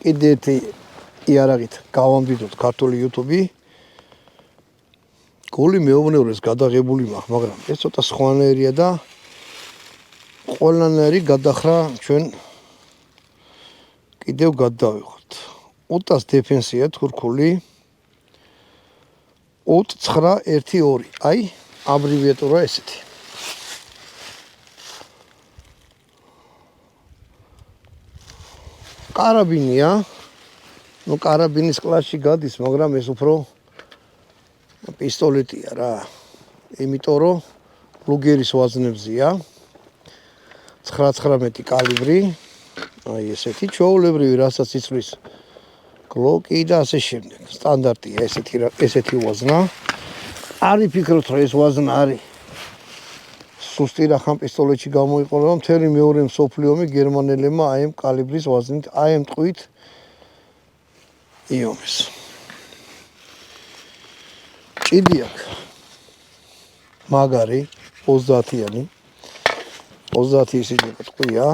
კიდე ერთი იარაღით გავამდიდოთ ქართული YouTube-ი. გოლი მეომნეურს გადაღებული მაქვს, მაგრამ ეს ცოტა სხვანაირია და ყველანაირი გადახრა ჩვენ კიდევ გადავიღოთ. 500 დეფენსია თურქული. 5-9-1-2. აი, აბრევიატურა ესეთი. კარაბინია. ნუ კარაბინის კლასში გადის, მაგრამ ეს უფრო პისტოლეტია რა. იმიტომ რომ ლუგერის ვაზნებზია. 9-19 კალიბრი. აი ესეთი ჩვეულებრივი, რასაც იცვლის გლოკი და ასე შემდეგ. სტანდარტია ესეთი ვაზნა. არ იფიქროთ, რომ ეს ვაზნა არის სუსტი რახან პისტოლეტში გამოიყენება. მთელი მეორე მსოფლიო ომი გერმანელებმა აი ამ კალიბრის ვაზნით, აი ამ ტყვით იომეს. ჭიდი აქვს მაგარი 30-იანი. 30 ისინი ტყვია.